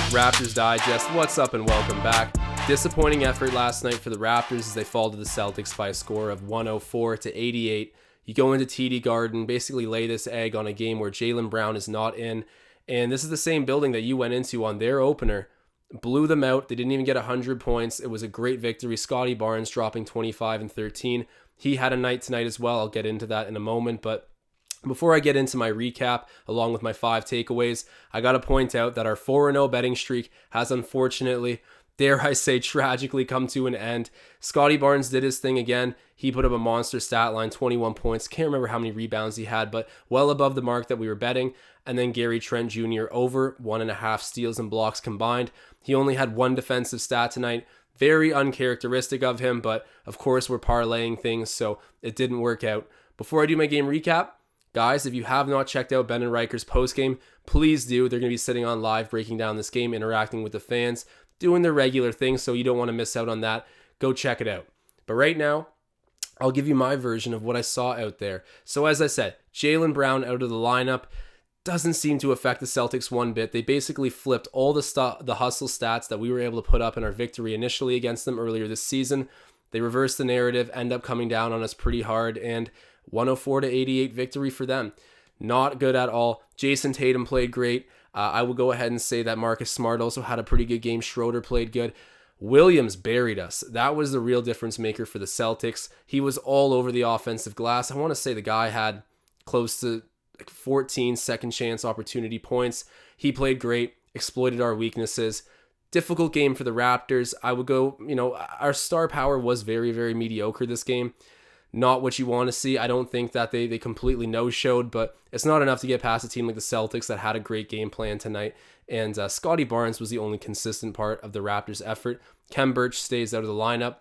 Raptors Digest, what's up and welcome back. Disappointing effort last night for the Raptors as they fall to the Celtics by a score of 104-88. You go into TD Garden, basically lay this egg on a game where Jaylen Brown is not in, and this is the same building that you went into on their opener. Blew them out. They didn't even get 100 points. It was a great victory. Scotty Barnes dropping 25 and 13. He had a night tonight as well. I'll get into that in a moment, but before I get into my recap, along with my 5 takeaways, I got to point out that our 4-0 betting streak has unfortunately, dare I say, tragically come to an end. Scotty Barnes did his thing again. He put up a monster stat line, 21 points. Can't remember how many rebounds he had, but well above the mark that we were betting. And then Gary Trent Jr. over 1.5 steals and blocks combined. He only had 1 defensive stat tonight. Very uncharacteristic of him, but of course we're parlaying things, so it didn't work out. Before I do my game recap, guys, if you have not checked out Ben and Riker's postgame, please do. They're going to be sitting on live, breaking down this game, interacting with the fans, doing their regular thing, so you don't want to miss out on that. Go check it out. But right now, I'll give you my version of what I saw out there. So as I said, Jaylen Brown out of the lineup doesn't seem to affect the Celtics one bit. They basically flipped all the hustle stats that we were able to put up in our victory initially against them earlier this season. They reversed the narrative, end up coming down on us pretty hard, and 104-88 victory for them. Not good at all. Jason Tatum played great. I will go ahead and say that Marcus Smart also had a pretty good game. Schroeder played good. Williams buried us. That was the real difference maker for the Celtics. He was all over the offensive glass. I want to say the guy had close to 14 second chance opportunity points. He played great, exploited our weaknesses. Difficult game for the Raptors. I would go, our star power was very, very mediocre this game. Not what you want to see. I don't think that they completely no-showed, but it's not enough to get past a team like the Celtics that had a great game plan tonight. And Scotty Barnes was the only consistent part of the Raptors' effort. Khem Birch stays out of the lineup.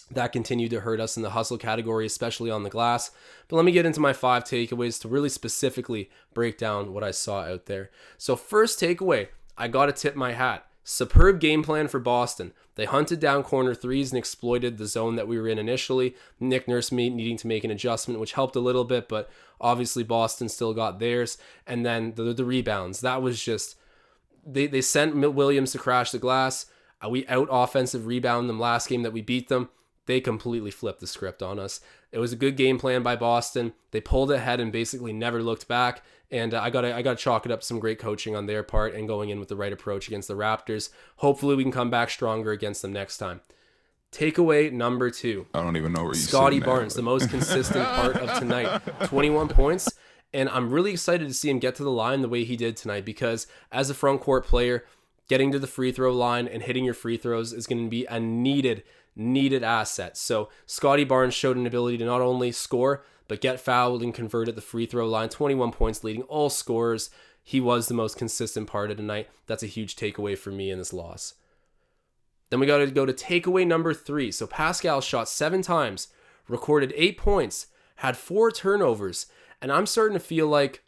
That continued to hurt us in the hustle category, especially on the glass. But let me get into my 5 takeaways to really specifically break down what I saw out there. So first takeaway, I got to tip my hat. Superb game plan for Boston. They hunted down corner threes and exploited the zone that we were in initially. Nick Nurse needing to make an adjustment, which helped a little bit, but obviously Boston still got theirs. And then the rebounds. That was just, they sent Williams to crash the glass. We out offensive rebound them last game that we beat them. They completely flipped the script on us. It was a good game plan by Boston. They pulled ahead and basically never looked back. And I gotta chalk it up to some great coaching on their part and going in with the right approach against the Raptors. Hopefully we can come back stronger against them next time. Takeaway number 2. I don't even know where you're Scotty Barnes, the most consistent part of tonight. 21 points. And I'm really excited to see him get to the line the way he did tonight, because as a front court player, getting to the free throw line and hitting your free throws is going to be a needed asset. So Scotty Barnes showed an ability to not only score, but get fouled and convert at the free throw line. 21 points leading all scorers. He was the most consistent part of tonight. That's a huge takeaway for me in this loss. Then we got to go to takeaway number 3. So Pascal shot 7 times, recorded 8 points, had 4 turnovers, and I'm starting to feel like,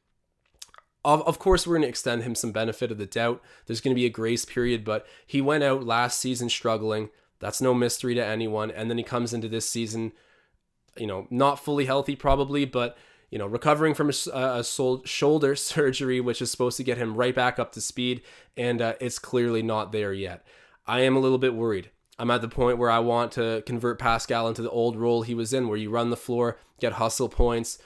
of course, we're going to extend him some benefit of the doubt. There's going to be a grace period, but he went out last season struggling. That's no mystery to anyone. And then he comes into this season, not fully healthy probably, but, recovering from a shoulder surgery, which is supposed to get him right back up to speed. And it's clearly not there yet. I am a little bit worried. I'm at the point where I want to convert Pascal into the old role he was in, where you run the floor, get hustle points,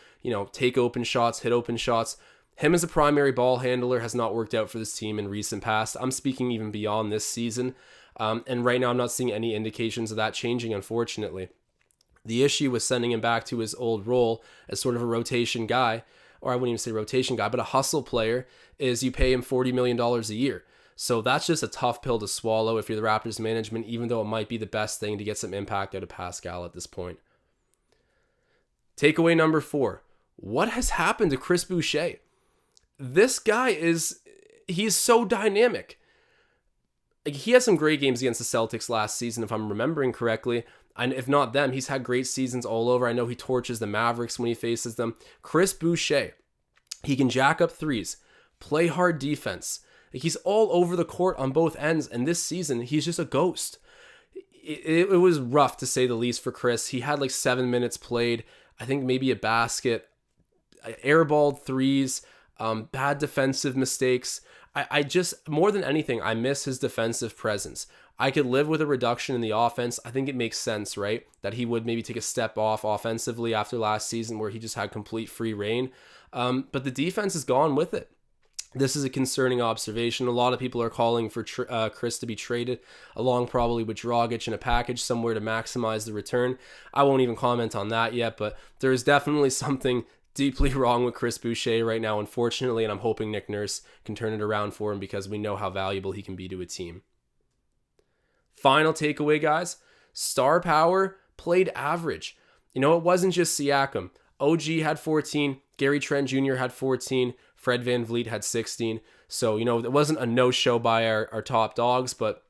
take open shots, hit open shots. Him as a primary ball handler has not worked out for this team in recent past. I'm speaking even beyond this season. And right now I'm not seeing any indications of that changing, unfortunately. The issue with sending him back to his old role as sort of a rotation guy, or I wouldn't even say rotation guy, but a hustle player, is you pay him $40 million a year. So that's just a tough pill to swallow if you're the Raptors management, even though it might be the best thing to get some impact out of Pascal at this point. Takeaway number 4. What has happened to Chris Boucher? This guy he's so dynamic. He had some great games against the Celtics last season, if I'm remembering correctly. And if not them, he's had great seasons all over. I know he torches the Mavericks when he faces them. Chris Boucher, he can jack up threes, play hard defense. He's all over the court on both ends. And this season, he's just a ghost. It was rough to say the least for Chris. He had 7 minutes played. I think maybe a basket, airballed threes, bad defensive mistakes. I just, more than anything, I miss his defensive presence. I could live with a reduction in the offense. I think it makes sense, right? That he would maybe take a step off offensively after last season where he just had complete free reign. But the defense is gone with it. This is a concerning observation. A lot of people are calling for Chris to be traded, along probably with Dragic in a package somewhere to maximize the return. I won't even comment on that yet, but there is definitely something deeply wrong with Chris Boucher right now, unfortunately, and I'm hoping Nick Nurse can turn it around for him because we know how valuable he can be to a team. Final takeaway, guys. Star power played average. It wasn't just Siakam. OG had 14, Gary Trent Jr. had 14, Fred VanVleet had 16. So, it wasn't a no-show by our top dogs, but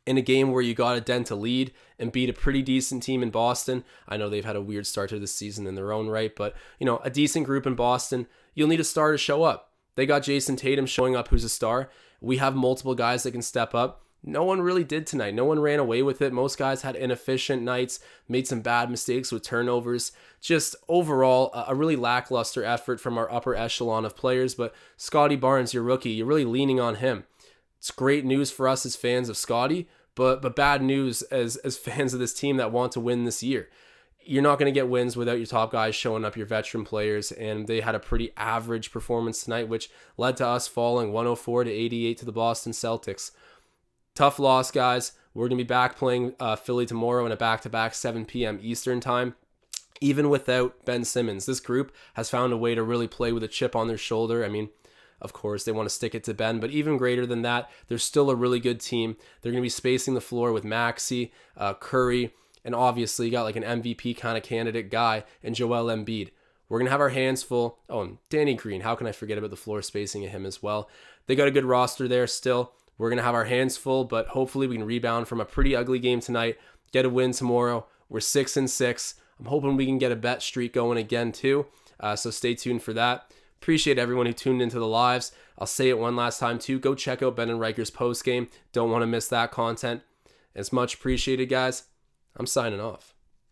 in a game where you got a dent to lead and beat a pretty decent team in Boston. I know they've had a weird start to the season in their own right, but, a decent group in Boston, you'll need a star to show up. They got Jason Tatum showing up, who's a star. We have multiple guys that can step up. No one really did tonight. No one ran away with it. Most guys had inefficient nights, made some bad mistakes with turnovers. Just overall, a really lackluster effort from our upper echelon of players. But Scotty Barnes, your rookie, you're really leaning on him. It's great news for us as fans of Scotty, but bad news as fans of this team that want to win this year. You're not going to get wins without your top guys showing up, your veteran players, and they had a pretty average performance tonight, which led to us falling 104-88 to the Boston Celtics. Tough loss, guys. We're going to be back playing Philly tomorrow in a back-to-back 7 p.m. Eastern time. Even without Ben Simmons, this group has found a way to really play with a chip on their shoulder. I mean, of course, they want to stick it to Ben, but even greater than that, they're still a really good team. They're going to be spacing the floor with Maxey, Curry, and obviously you got like an MVP kind of candidate guy in Joel Embiid. We're going to have our hands full. Oh, and Danny Green. How can I forget about the floor spacing of him as well? They got a good roster there still. We're going to have our hands full, but hopefully we can rebound from a pretty ugly game tonight, get a win tomorrow. We're 6-6. I'm hoping we can get a bet streak going again too, so stay tuned for that. Appreciate everyone who tuned into the lives. I'll say it one last time too. Go check out Ben and Riker's postgame. Don't want to miss that content. It's much appreciated, guys. I'm signing off.